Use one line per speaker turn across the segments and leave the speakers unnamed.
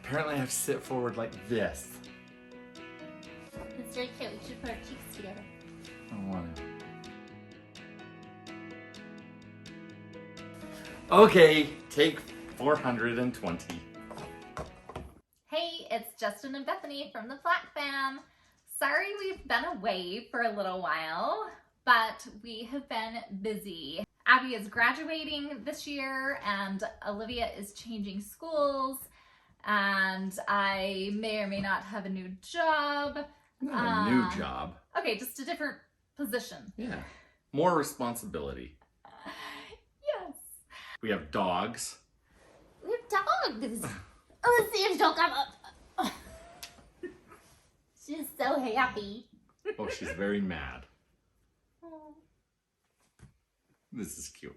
Apparently I have to sit forward like this.
It's very cute. We should put our cheeks together.
I don't want to. Okay, take 420.
Hey, it's Justin and Bethany from the Flack fam. Sorry we've been away for a little while, but we have been busy. Abby is graduating this year and Olivia is changing schools, and I may or may not have a new job.
Not a new job.
Okay, just a different position.
Yeah. More responsibility.
Yes.
We have dogs.
We have dogs. Oh, let's see if she'll come up. She's so happy.
Oh, she's very mad. This is cute.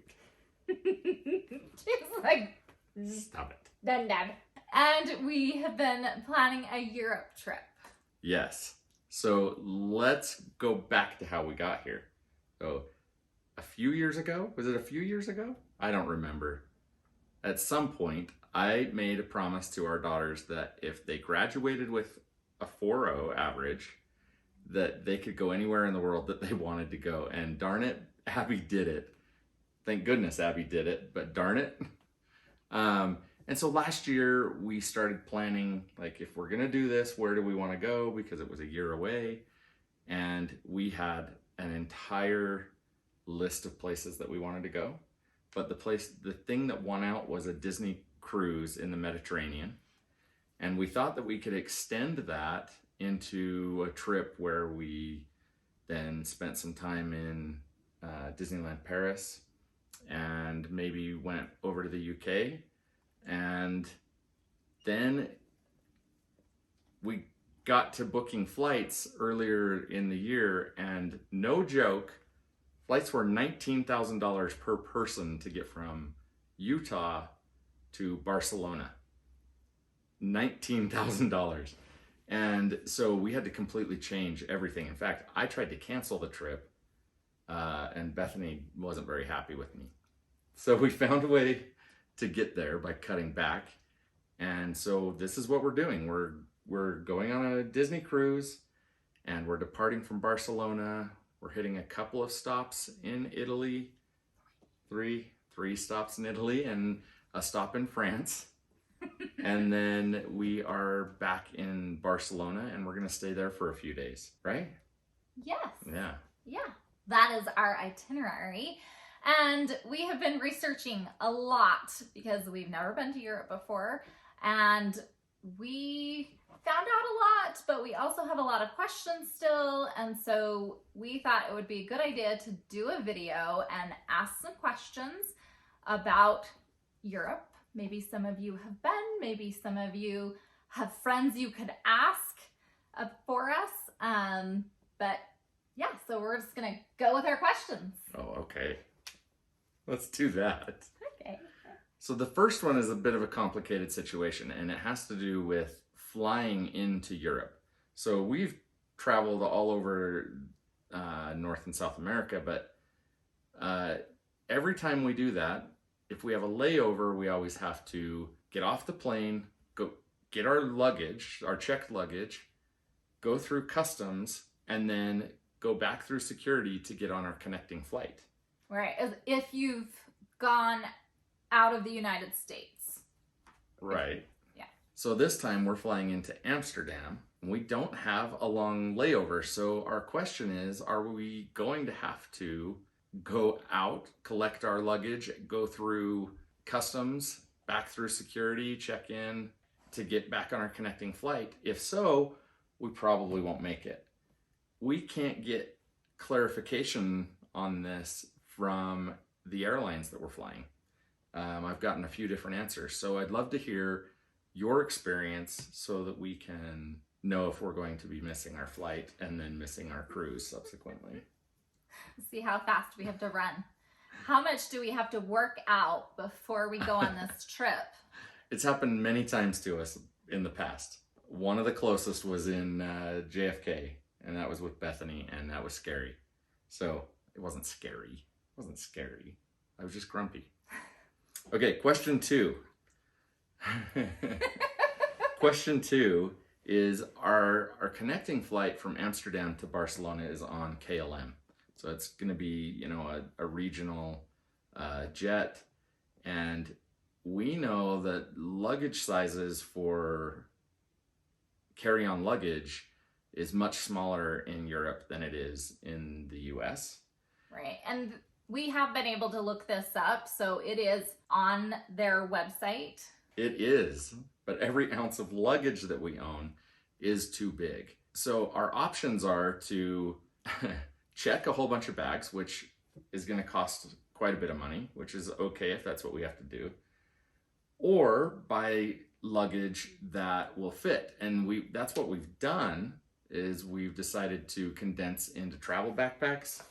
She's like,
Stop it.
done. And we have been planning a Europe trip.
Yes. So let's go back to how we got here. So a few years ago, was it a few years ago? I don't remember. At some point, I made a promise to our daughters that if they graduated with a 4.0 average, that they could go anywhere in the world that they wanted to go. And darn it, Abby did it. Thank goodness Abby did it, but darn it. And so last year we started planning, like, if we're gonna do this, where do we want to go? Because it was a year away. And we had an entire list of places that we wanted to go. But the thing that won out was a Disney cruise in the Mediterranean. And we thought that we could extend that into a trip where we then spent some time in Disneyland Paris and maybe went over to the UK. And then we got to booking flights earlier in the year, and no joke, flights were $19,000 per person to get from Utah to Barcelona. $19,000. And so we had to completely change everything. In fact, I tried to cancel the trip, and Bethany wasn't very happy with me. So we found a way to get there by cutting back. And so this is what we're doing. We're going on a Disney cruise, and we're departing from Barcelona. We're hitting a couple of stops in Italy, three stops in Italy and a stop in France. And then we are back in Barcelona, and we're gonna stay there for a few days, right?
Yes.
Yeah.
Yeah, that is our itinerary. And we have been researching a lot because we've never been to Europe before. And we found out a lot, but we also have a lot of questions still. And so we thought it would be a good idea to do a video and ask some questions about Europe. Maybe some of you have been, maybe some of you have friends you could ask for us. But yeah, so we're just gonna go with our questions.
Oh, okay. Let's do that.
Okay.
So the first one is a bit of a complicated situation, and it has to do with flying into Europe. So we've traveled all over North and South America, but every time we do that, if we have a layover, we always have to get off the plane, go get our luggage, our checked luggage, go through customs, and then go back through security to get on our connecting flight.
Right, if you've gone out of the United States.
Right.
Yeah.
So this time we're flying into Amsterdam. We don't have a long layover. So our question is, are we going to have to go out, collect our luggage, go through customs, back through security, check in to get back on our connecting flight? If so, we probably won't make it. We can't get clarification on this from the airlines that we're flying. I've gotten a few different answers. So I'd love to hear your experience so that we can know if we're going to be missing our flight and then missing our cruise subsequently.
See how fast we have to run. How much do we have to work out before we go on this trip?
It's happened many times to us in the past. One of the closest was in JFK, and that was with Bethany, and that was scary. So it wasn't scary. It wasn't scary. I was just grumpy. Okay, question 2. Question 2 is our connecting flight from Amsterdam to Barcelona is on KLM. So it's going to be, you know, a regional jet. And we know that luggage sizes for carry-on luggage is much smaller in Europe than it is in the US.
Right. And we have been able to look this up. So it is on their website.
It is. But every ounce of luggage that we own is too big. So our options are to check a whole bunch of bags, which is going to cost quite a bit of money, which is okay if that's what we have to do, or buy luggage that will fit. And that's what we've done, is we've decided to condense into travel backpacks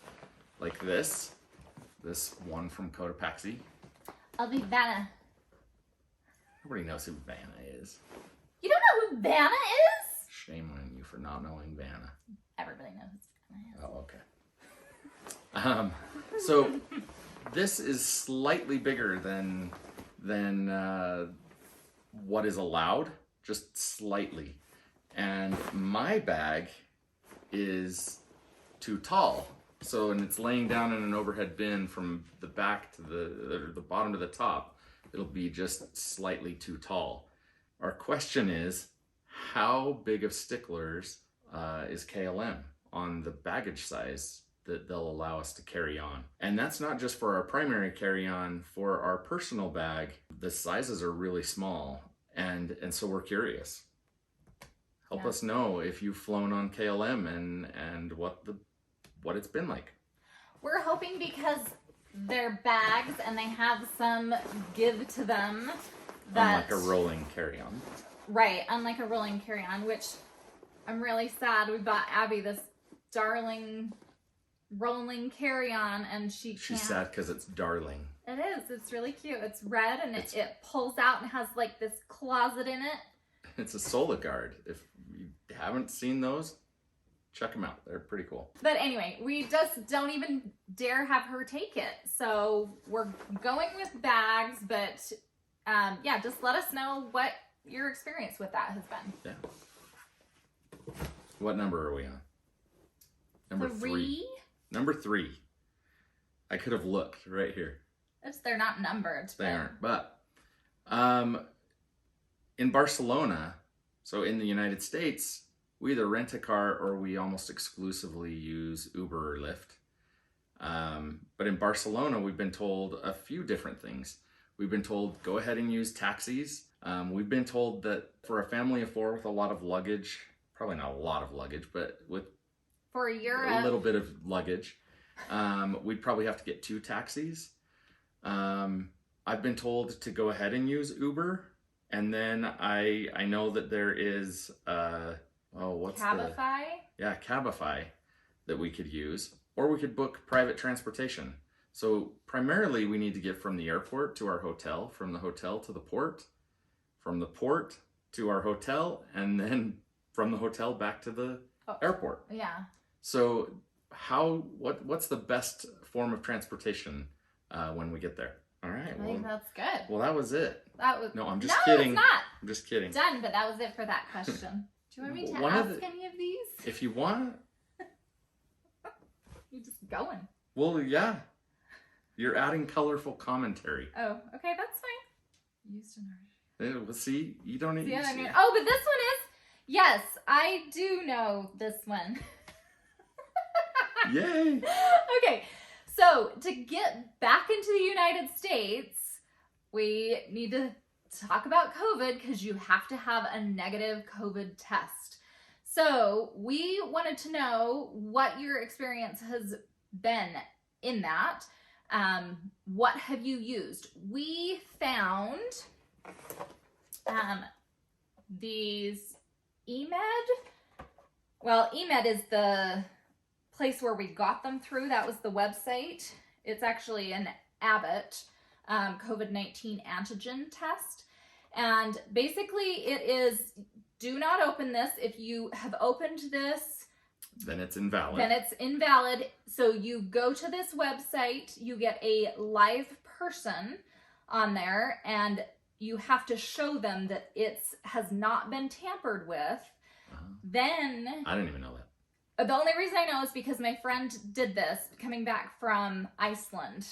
like this one from Cotopaxi.
I'll be Vanna.
Nobody knows who Vanna is.
You don't know who Vanna is?
Shame on you for not knowing Vanna.
Everybody knows who Vanna is.
Oh, okay. So this is slightly bigger than what is allowed, just slightly. And my bag is too tall. So, and it's laying down in an overhead bin from the back to the bottom to the top. It'll be just slightly too tall. Our question is, how big of sticklers is KLM on the baggage size that they'll allow us to carry on? And that's not just for our primary carry-on. For our personal bag, the sizes are really small, and so we're curious. Help us know if you've flown on KLM and what it's been like.
We're hoping, because they're bags and they have some give to them, that
Unlike a rolling carry-on.
Right, unlike a rolling carry-on, which I'm really sad. We bought Abby this darling rolling carry-on, and she's
sad because it's darling.
It is. It's really cute. It's red, and it pulls out and has like this closet in it.
It's a Soliguard. If you haven't seen those, check them out. They're pretty cool.
But anyway, we just don't even dare have her take it. So we're going with bags, but yeah, just let us know what your experience with that has been.
Yeah. What number are we on? Number 3. Number 3. I could have looked right here.
They're not numbered.
They aren't. But in Barcelona, so in the United States, we either rent a car or we almost exclusively use Uber or Lyft. But in Barcelona, we've been told a few different things. We've been told, go ahead and use taxis. We've been told that for a family of 4 with a lot of luggage, probably not a lot of luggage, but with
for Europe,
a little bit of luggage, we'd probably have to get 2 taxis. I've been told to go ahead and use Uber. And then I know that there is,
Cabify?
Cabify that we could use. Or we could book private transportation. So primarily we need to get from the airport to our hotel, from the hotel to the port, from the port to our hotel, and then from the hotel back to the airport.
Yeah.
So what's the best form of transportation when we get there? All right.
I think that's good.
Well, that was it.
No,
I'm just kidding.
It's not.
I'm just kidding.
Done, but that was it for that question. Do you want me to ask any of these?
If you want.
You're just going.
Well, yeah. You're adding colorful commentary.
Oh, okay, that's fine. Used in
Well, see, you don't need.
Oh, but this one is. Yes, I do know this one.
Yay!
Okay, so to get back into the United States, we need to talk about COVID, because you have to have a negative COVID test. So we wanted to know what your experience has been in that. What have you used? We found these EMED. Well, EMED is the place where we got them through. That was the website. It's actually an Abbott COVID-19 antigen test. And basically it is, do not open this. If you have opened this,
then it's invalid. So you go to this website, you get a live person on there, and
you have to show them that it has not been tampered with. Then
I didn't even know that.
the only reason I know is because my friend did this coming back from Iceland,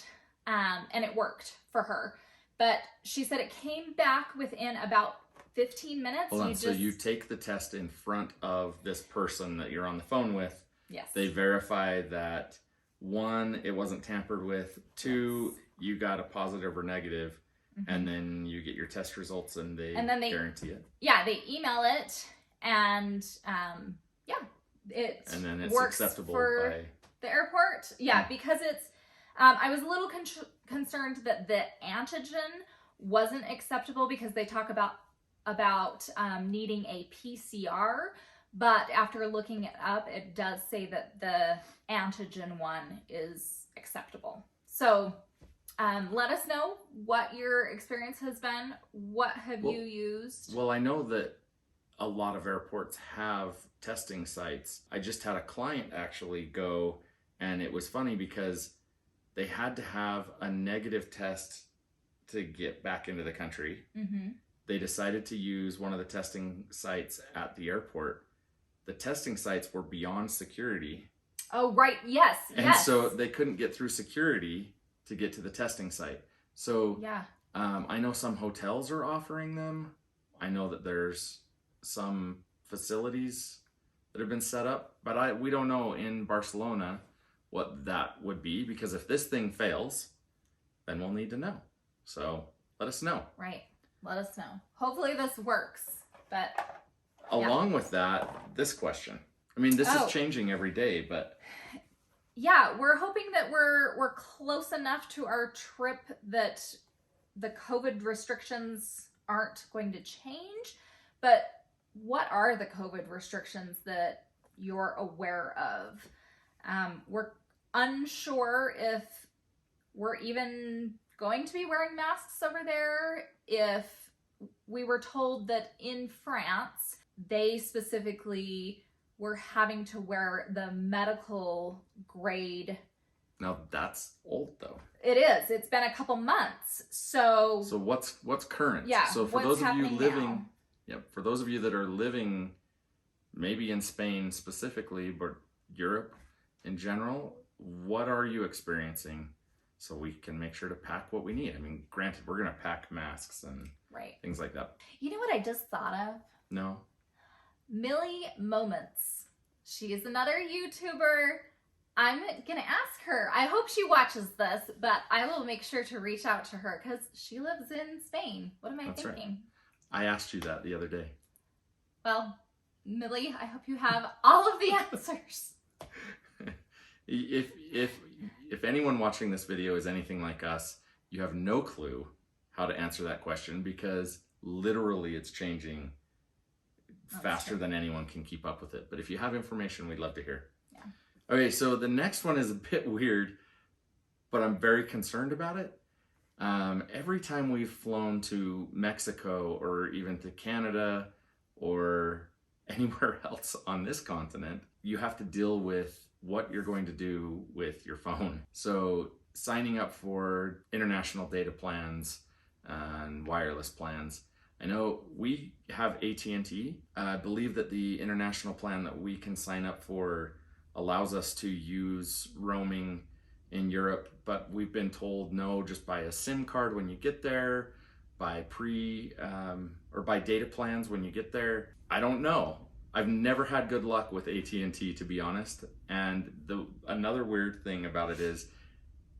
and it worked for her. But she said it came back within about 15 minutes.
Hold on. So you take the test in front of this person that you're on the phone with.
Yes.
They verify that, 1, it wasn't tampered with. 2, you got a positive or negative, and then you get your test results, and they guarantee it.
Yeah, they email it, and it
and then it's
works
acceptable
for
by
the airport. Yeah, because it's. I was a little concerned that the antigen wasn't acceptable because they talk about needing a PCR, but after looking it up, it does say that the antigen one is acceptable. So let us know what your experience has been. What have you used?
Well, I know that a lot of airports have testing sites. I just had a client actually go, and it was funny because they had to have a negative test to get back into the country. They decided to use one of the testing sites at the airport. The testing sites were beyond security.
Oh, right. Yes.
And so they couldn't get through security to get to the testing site. So I know some hotels are offering them. I know that there's some facilities that have been set up, but we don't know in Barcelona what that would be, because if this thing fails, then we'll need to know. So let us know.
Right. Let us know. Hopefully this works. But
along with that, this question. I mean, this is changing every day, but
yeah, we're hoping that we're close enough to our trip that the COVID restrictions aren't going to change. But what are the COVID restrictions that you're aware of? We're unsure if we're even going to be wearing masks over there. If we were told that in France, they specifically were having to wear the medical grade.
Now that's old though.
It is. It's been a couple months. So
what's current?
Yeah.
So for those of you living, for those of you that are living maybe in Spain specifically, but Europe in general, what are you experiencing? So we can make sure to pack what we need. I mean, granted, we're going to pack masks and things like that.
You know what I just thought of?
No.
Millie Moments. She is another YouTuber. I'm going to ask her. I hope she watches this, but I will make sure to reach out to her because she lives in Spain. What am I thinking? Right.
I asked you that the other day.
Well, Millie, I hope you have all of the answers.
If anyone watching this video is anything like us, you have no clue how to answer that question because literally it's changing faster than anyone can keep up with it. But if you have information, we'd love to hear.
Yeah.
Okay, so the next one is a bit weird, but I'm very concerned about it. Every time we've flown to Mexico or even to Canada or anywhere else on this continent, you have to deal with what you're going to do with your phone. So signing up for international data plans and wireless plans. I know we have AT&T. I believe that the international plan that we can sign up for allows us to use roaming in Europe, but we've been told no, just buy a SIM card when you get there, buy or buy data plans when you get there. I don't know. I've never had good luck with AT&T, to be honest. And another weird thing about it is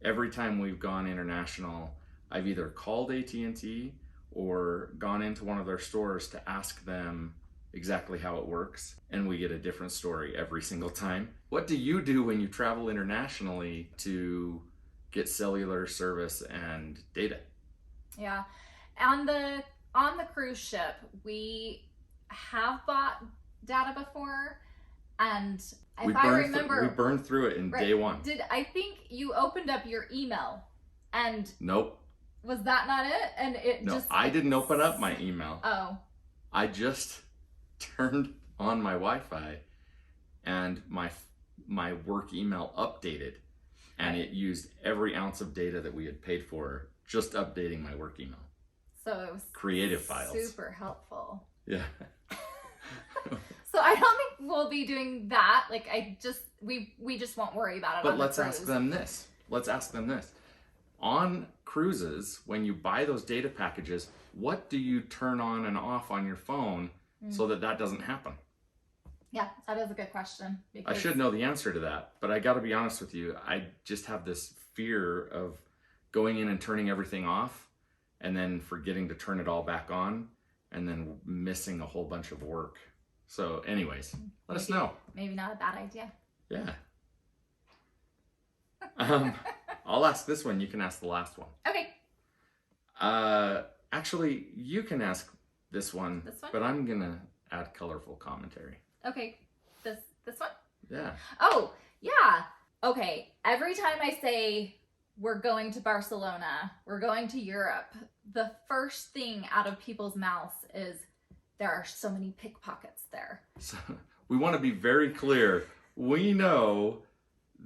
every time we've gone international, I've either called AT&T or gone into one of their stores to ask them exactly how it works, and we get a different story every single time. What do you do when you travel internationally to get cellular service and data?
Yeah, on the cruise ship, we have bought data before, and
we burned through it in day one.
I think you opened up your email and
nope.
Was that not it? And
I didn't open up my email.
Oh.
I just turned on my Wi-Fi and my work email updated, and it used every ounce of data that we had paid for, just updating my work email.
So it was
creative files.
Super helpful.
Yeah.
So I don't think we'll be doing that. Like we just won't worry about it.
But let's ask them this. On cruises, when you buy those data packages, what do you turn on and off on your phone so that doesn't happen?
Yeah, that is a good question.
I should know the answer to that, but I got to be honest with you. I just have this fear of going in and turning everything off and then forgetting to turn it all back on and then missing a whole bunch of work. So anyways, let us know.
Maybe not a bad idea.
Yeah. I'll ask this one. You can ask the last one.
Okay.
Actually, you can ask this one,
This one?
but I'm going to add colorful commentary.
Okay. This one?
Yeah.
Oh, yeah. Okay. Every time I say we're going to Barcelona, we're going to Europe, the first thing out of people's mouths is there are so many pickpockets there.
So we want to be very clear. We know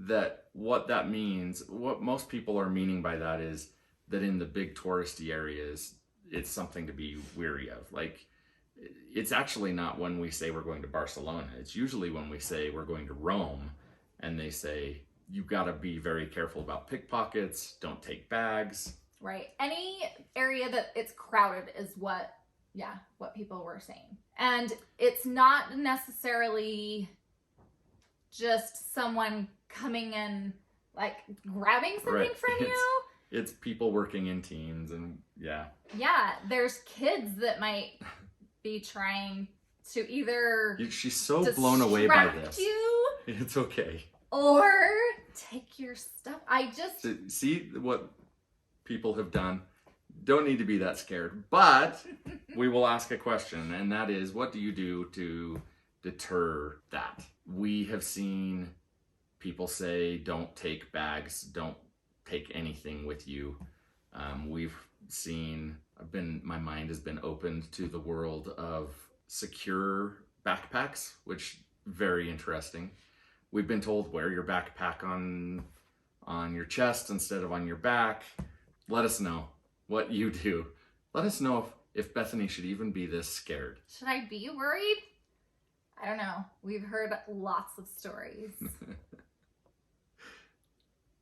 that what that means, what most people are meaning by that is that in the big touristy areas, it's something to be weary of. Like, it's actually not when we say we're going to Barcelona. It's usually when we say we're going to Rome and they say, you got to be very careful about pickpockets, don't take bags.
Right. Any area that it's crowded is what people were saying. And it's not necessarily just someone coming and like grabbing something from you.
It's people working in teams and yeah.
Yeah, there's kids that might be trying to either
she's so blown away by this.
You,
it's okay.
Or take your stuff. I just
see what people have done. Don't need to be that scared, but we will ask a question, and that is, what do you do to deter that? We have seen people say, don't take bags, don't take anything with you. We've seen, my mind has been opened to the world of secure backpacks, which very interesting. We've been told wear your backpack on your chest instead of on your back. Let us know what you do. Let us know if Bethany should even be this scared.
Should I be worried? I don't know. We've heard lots of stories.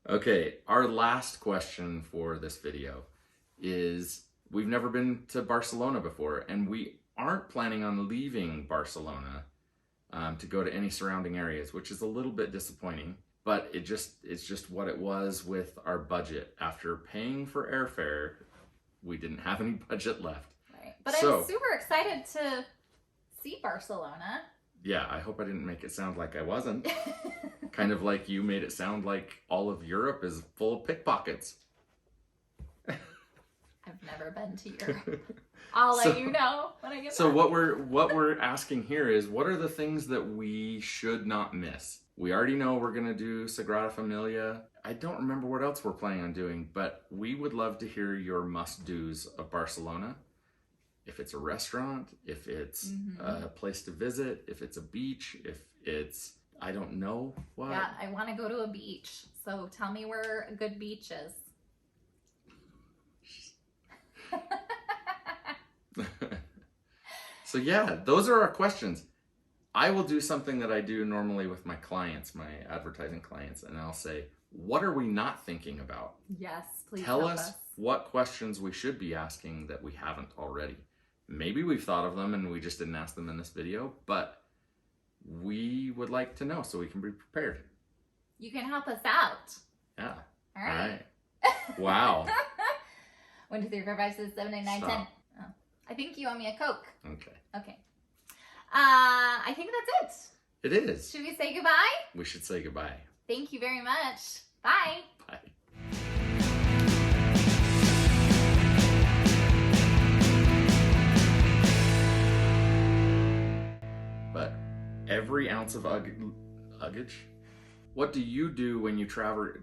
Okay, our last question for this video is, we've never been to Barcelona before, and we aren't planning on leaving Barcelona to go to any surrounding areas, which is a little bit disappointing, but it's just what it was with our budget. After paying for airfare, we didn't have any budget left.
Right. But I'm super excited to see Barcelona.
Yeah, I hope I didn't make it sound like I wasn't. Kind of like you made it sound like all of Europe is full of pickpockets.
I've never been to Europe. I'll let you know when I get
So
back.
what we're asking here is, what are the things that we should not miss? We already know we're going to do Sagrada Familia. I don't remember what else we're planning on doing, but we would love to hear your must-dos of Barcelona. If it's a restaurant, if it's a place to visit, if it's a beach, if it's, I don't know what.
Yeah, I want to go to a beach. So tell me where a good beach is.
So yeah, those are our questions. I will do something that I do normally with my clients, my advertising clients, and I'll say, what are we not thinking about?
Yes, please
Tell
help
us what questions we should be asking that we haven't already. Maybe we've thought of them and we just didn't ask them in this video, but we would like to know so we can be prepared.
You can help us out.
Yeah.
All right.
Wow.
1, 2, 3, 4, 5, 6, 7, 8, 9, 10. Oh, I think you owe me a Coke.
Okay.
Okay. I think that's
It is.
it. Should we say goodbye?
We should say goodbye.
Thank you very much. Bye.
Bye. But every ounce of luggage. What do you do when you travel?